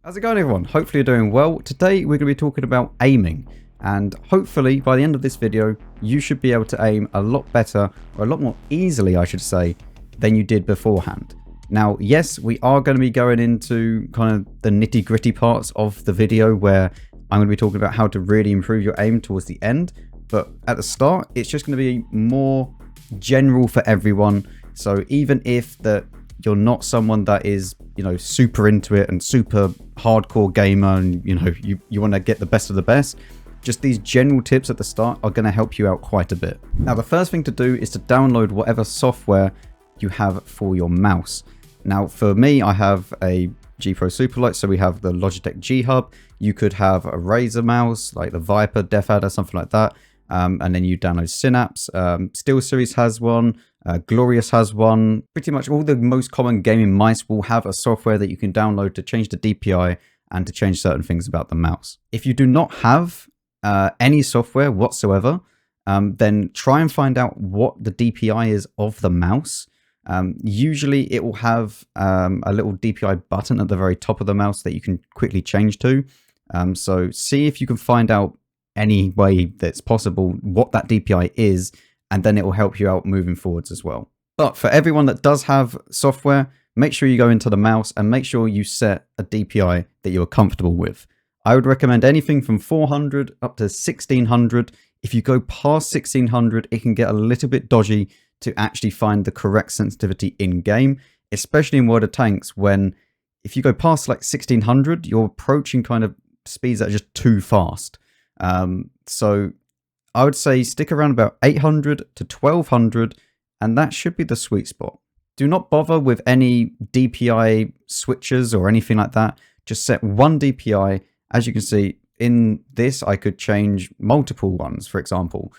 How's it going, everyone? Hopefully you're doing well. Today we're going to be talking about aiming, and hopefully by the end of this video you should be able to aim a lot better, or a lot more easily I should say, than you did beforehand. Now yes, we are going to be going into kind of the nitty gritty parts of the video where I'm going to be talking about how to really improve your aim towards the end, but at the start it's just going to be more general for everyone. So even if you're not someone that is, super into it and super hardcore gamer and, you want to get the best of the best, just these general tips at the start are going to help you out quite a bit. Now, the first thing to do is to download whatever software you have for your mouse. Now, for me, I have a G Pro Superlight, so we have the Logitech G Hub. You could have a Razer mouse, like the Viper, Death Adder, something like that. And then you download Synapse. SteelSeries has one. Glorious has one. Pretty much all the most common gaming mice will have a software that you can download to change the DPI and to change certain things about the mouse. If you do not have any software whatsoever, then try and find out what the DPI is of the mouse. Usually it will have a little DPI button at the very top of the mouse that you can quickly change to. So see if you can find out any way that's possible what that DPI is, and then it will help you out moving forwards as well. But for everyone that does have software, make sure you go into the mouse and make sure you set a DPI that you're comfortable with. I would recommend anything from 400 up to 1600. If you go past 1600, it can get a little bit dodgy to actually find the correct sensitivity in game, especially in World of Tanks, when if you go past like 1600, you're approaching kind of speeds that are just too fast. So I would say stick around about 800 to 1200, and that should be the sweet spot. Do not bother with any DPI switches or anything like that. Just set one DPI. As you can see in this, I could change multiple ones, for example.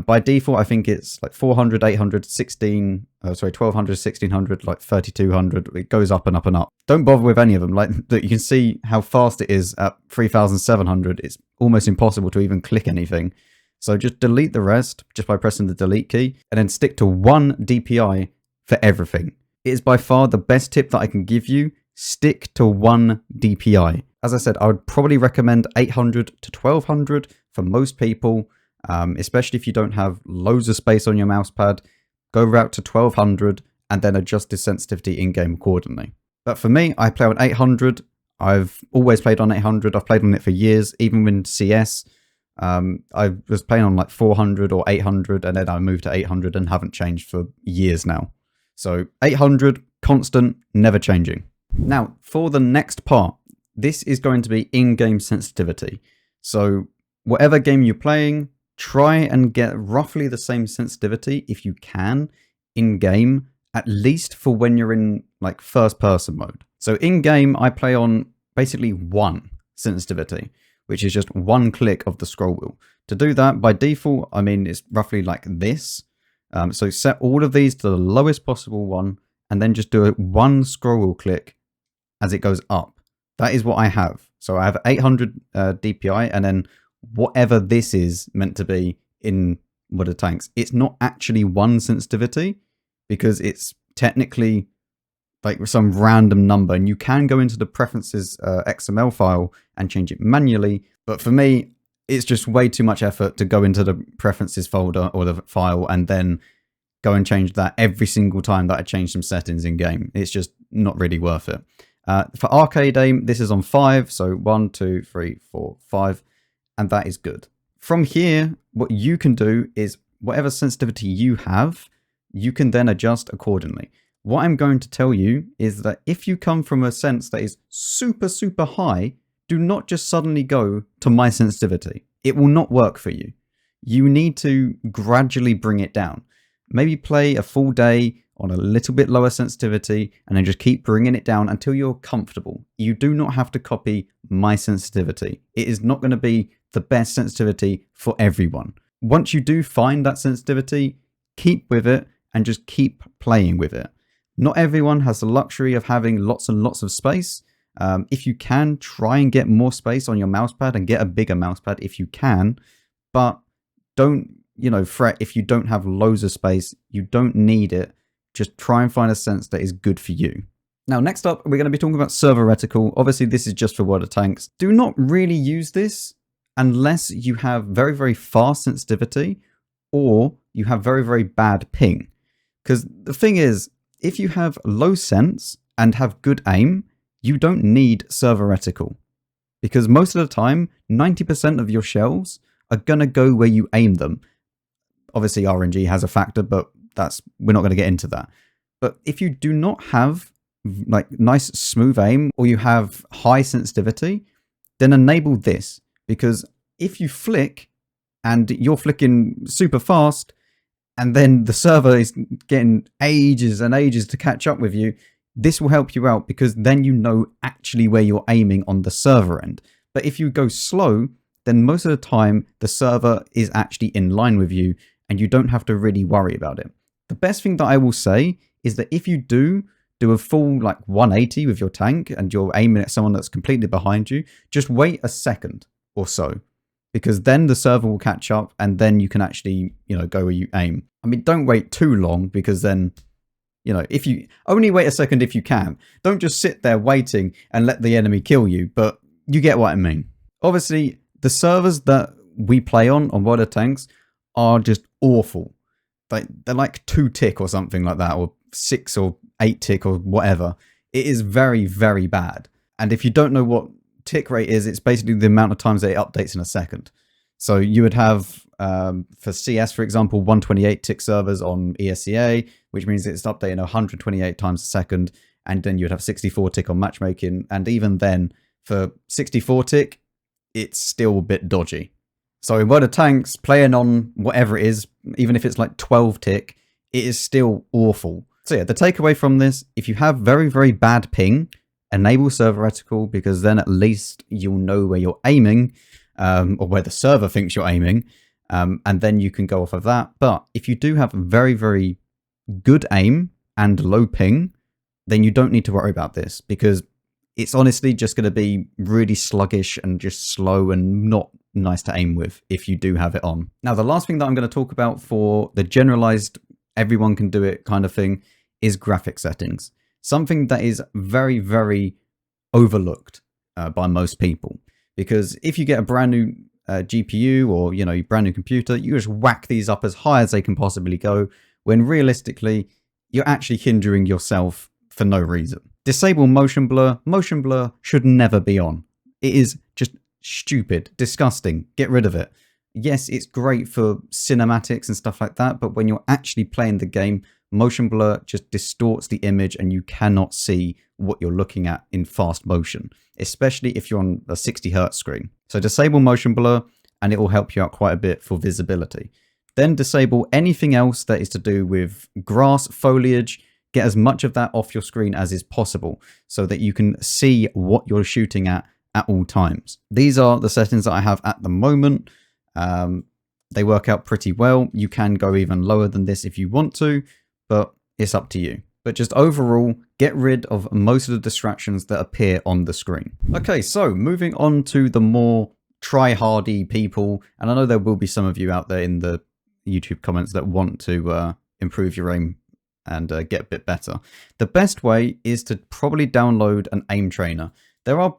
By default, I think it's like 400, 800, 1200, 1600, like 3200. It goes up and up and up. Don't bother with any of them. Like you can see how fast it is at 3700. It's almost impossible to even click anything. So just delete the rest just by pressing the delete key, and then stick to one DPI for everything. It is by far the best tip that I can give you. Stick to one DPI. As I said, I would probably recommend 800 to 1200 for most people. Especially if you don't have loads of space on your mouse pad, go route to 1200 and then adjust the sensitivity in-game accordingly. But for me, I play on 800. I've always played on 800. I've played on it for years, even in CS. I was playing on like 400 or 800, and then I moved to 800 and haven't changed for years now. So 800, constant, never changing. Now, for the next part, this is going to be in-game sensitivity. So whatever game you're playing, try and get roughly the same sensitivity if you can in game, at least for when you're in like first person mode. So in game, I play on basically one sensitivity, which is just one click of the scroll wheel. To do that by default, I mean, it's roughly like this. So set all of these to the lowest possible one, and then just do it one scroll wheel click as it goes up. That is what I have. So I have 800 DPI, and then whatever this is meant to be in World of Tanks, it's not actually one sensitivity because it's technically like some random number, and you can go into the preferences XML file and change it manually. But for me, it's just way too much effort to go into the preferences folder or the file and then go and change that every single time that I change some settings in game. It's just not really worth it. For arcade aim, this is on 5, so 1, 2, 3, 4, 5. And that is good. From here, what you can do is whatever sensitivity you have, you can then adjust accordingly. What I'm going to tell you is that if you come from a sense that is super, super high, do not just suddenly go to my sensitivity. It will not work for you. You need to gradually bring it down. Maybe play a full day on a little bit lower sensitivity and then just keep bringing it down until you're comfortable. You do not have to copy my sensitivity. It is not going to be the best sensitivity for everyone. Once you do find that sensitivity, keep with it and just keep playing with it. Not everyone has the luxury of having lots and lots of space. If you can, try and get more space on your mousepad and get a bigger mousepad if you can, but don't, fret if you don't have loads of space. You don't need it. Just try and find a sense that is good for you. Now, next up, we're going to be talking about server reticle. Obviously, this is just for World of Tanks. Do not really use this unless you have very, very fast sensitivity or you have very, very bad ping. Because the thing is, if you have low sense and have good aim, you don't need server reticle. Because most of the time, 90% of your shells are going to go where you aim them. Obviously, RNG has a factor, but we're not going to get into that. But if you do not have like nice smooth aim or you have high sensitivity, then enable this. Because if you flick and you're flicking super fast and then the server is getting ages and ages to catch up with you, this will help you out because then you know actually where you're aiming on the server end. But if you go slow, then most of the time the server is actually in line with you and you don't have to really worry about it. The best thing that I will say is that if you do a full like 180 with your tank and you're aiming at someone that's completely behind you, just wait a second or so, because then the server will catch up and then you can actually, go where you aim. I mean, don't wait too long because then, if you only wait a second if you can. Don't just sit there waiting and let the enemy kill you, but you get what I mean. Obviously, the servers that we play on World of Tanks are just awful. They're like 2 tick or something like that, or 6 or 8 tick or whatever. It is very, very bad. And if you don't know what tick rate is, it's basically the amount of times that it updates in a second. So you would have, for CS, for example, 128 tick servers on ESEA, which means it's updating 128 times a second. And then you'd have 64 tick on matchmaking. And even then, for 64 tick, it's still a bit dodgy. So in World of Tanks, playing on whatever it is, even if it's like 12 tick, it is still awful. So yeah, the takeaway from this, if you have very, very bad ping, enable server reticle, because then at least you'll know where you're aiming, or where the server thinks you're aiming, and then you can go off of that. But if you do have very, very good aim and low ping, then you don't need to worry about this, because it's honestly just going to be really sluggish and just slow and not nice to aim with if you do have it on. Now, the last thing that I'm going to talk about for the generalized everyone can do it kind of thing is graphic settings. Something that is very, very overlooked by most people. Because if you get a brand new GPU or, brand new computer, you just whack these up as high as they can possibly go, when realistically, you're actually hindering yourself for no reason. Disable motion blur. Motion blur should never be on. It is just stupid, disgusting. Get rid of it. Yes, it's great for cinematics and stuff like that, but when you're actually playing the game, motion blur just distorts the image and you cannot see what you're looking at in fast motion, especially if you're on a 60 Hz screen. So disable motion blur and it will help you out quite a bit for visibility. Then disable anything else that is to do with grass, foliage. Get as much of that off your screen as is possible so that you can see what you're shooting at all times. These are the settings that I have at the moment. They work out pretty well. You can go even lower than this if you want to, but it's up to you. But just overall, get rid of most of the distractions that appear on the screen. Okay, so moving on to the more try-hardy people, and I know there will be some of you out there in the YouTube comments that want to improve your aim and get a bit better. The best way is to probably download an aim trainer. There are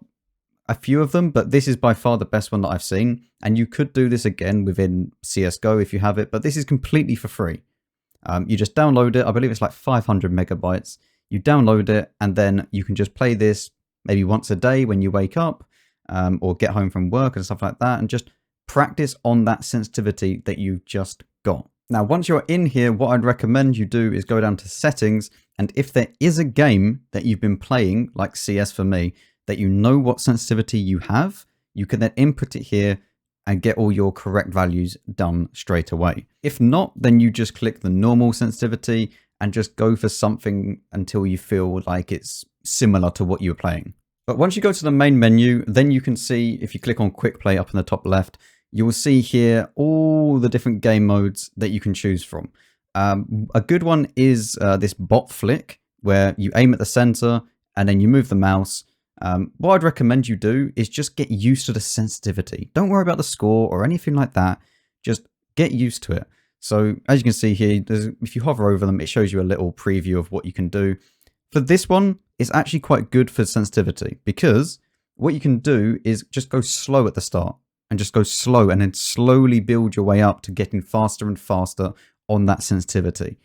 a few of them, but this is by far the best one that I've seen. And you could do this again within CSGO if you have it, but this is completely for free. You just download it. I believe it's like 500 megabytes. You download it and then you can just play this maybe once a day when you wake up or get home from work and stuff like that, and just practice on that sensitivity that you've just got. Now, once you're in here, what I'd recommend you do is go down to settings. And if there is a game that you've been playing, like CS for me, that you know what sensitivity you have, you can then input it here and get all your correct values done straight away. If not, then you just click the normal sensitivity and just go for something until you feel like it's similar to what you're playing. But once you go to the main menu, then you can see, if you click on quick play up in the top left, you will see here all the different game modes that you can choose from. A good one is this bot flick, where you aim at the center and then you move the mouse. What I'd recommend you do is just get used to the sensitivity. Don't worry about the score or anything like that. Just get used to it. So as you can see here, if you hover over them, it shows you a little preview of what you can do. For this one, it's actually quite good for sensitivity, because what you can do is just go slow at the start and just go slow and then slowly build your way up to getting faster and faster on that sensitivity.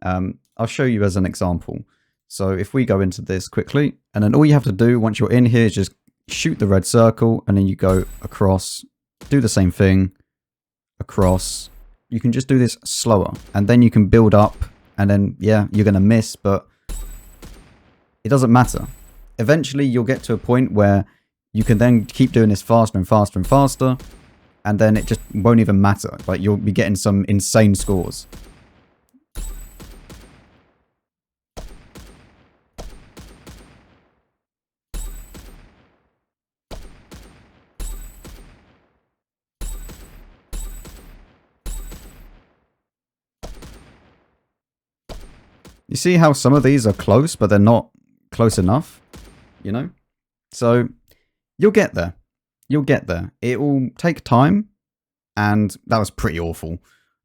I'll show you as an example. So if we go into this quickly, and then all you have to do once you're in here is just shoot the red circle, and then you go across, do the same thing, across. You can just do this slower, and then you can build up, and then, yeah, you're going to miss, but it doesn't matter. Eventually, you'll get to a point where you can then keep doing this faster and faster and faster, and then it just won't even matter. Like, you'll be getting some insane scores. You see how some of these are close, but they're not close enough, you know? So you'll get there. You'll get there. It will take time, and that was pretty awful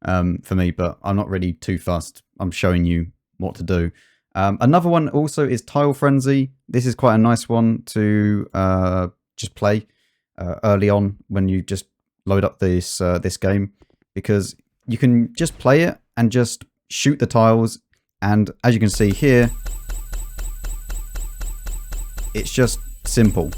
for me, but I'm not really too fussed. I'm showing you what to do. Another one also is Tile Frenzy. This is quite a nice one to just play early on when you just load up this this game, because you can just play it and just shoot the tiles. And as you can see here, it's just simple.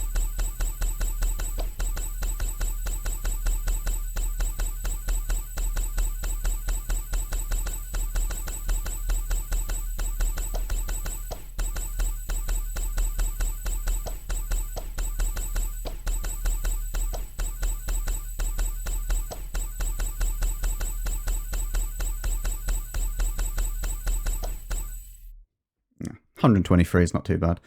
Yeah, 123 is not too bad.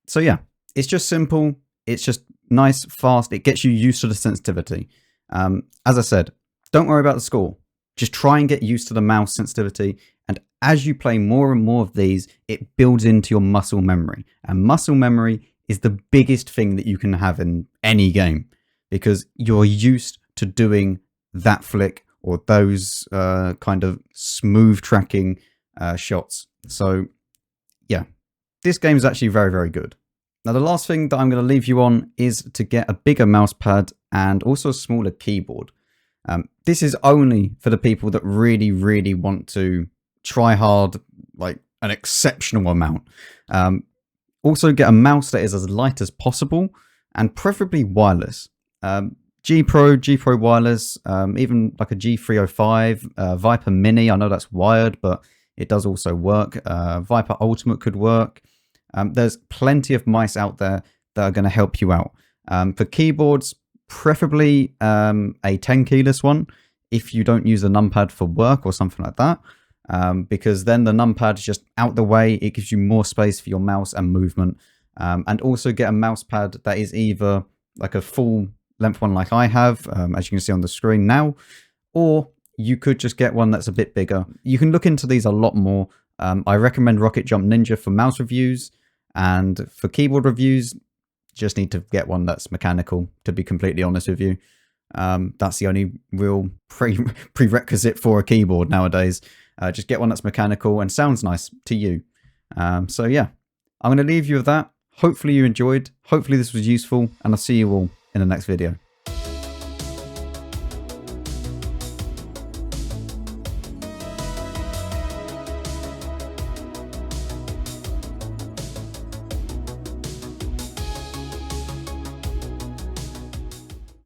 So yeah, it's just simple. It's just nice, fast. It gets you used to the sensitivity. As I said, don't worry about the score. Just try and get used to the mouse sensitivity. And as you play more and more of these, it builds into your muscle memory. And muscle memory is the biggest thing that you can have in any game, because you're used to doing that flick or those kind of smooth tracking shots. So yeah, this game is actually very, very good. Now, the last thing that I'm going to leave you on is to get a bigger mouse pad and also a smaller keyboard. This is only for the people that really, really want to try hard, like an exceptional amount. Also get a mouse that is as light as possible and preferably wireless. G Pro wireless, even like a G305, Viper Mini. I know that's wired, but it does also work. Viper Ultimate could work. There's plenty of mice out there that are going to help you out. For keyboards, preferably a 10 keyless one if you don't use the numpad for work or something like that, because then the numpad is just out the way. It gives you more space for your mouse and movement. And also get a mouse pad that is either like a full length one like I have, as you can see on the screen now, or you could just get one that's a bit bigger. You can look into these a lot more. I recommend Rocket Jump Ninja for mouse reviews, and for keyboard reviews, just need to get one that's mechanical, to be completely honest with you. That's the only real prerequisite for a keyboard nowadays. Just get one that's mechanical and sounds nice to you. So yeah, I'm going to leave you with that. Hopefully you enjoyed. Hopefully this was useful, and I'll see you all in the next video.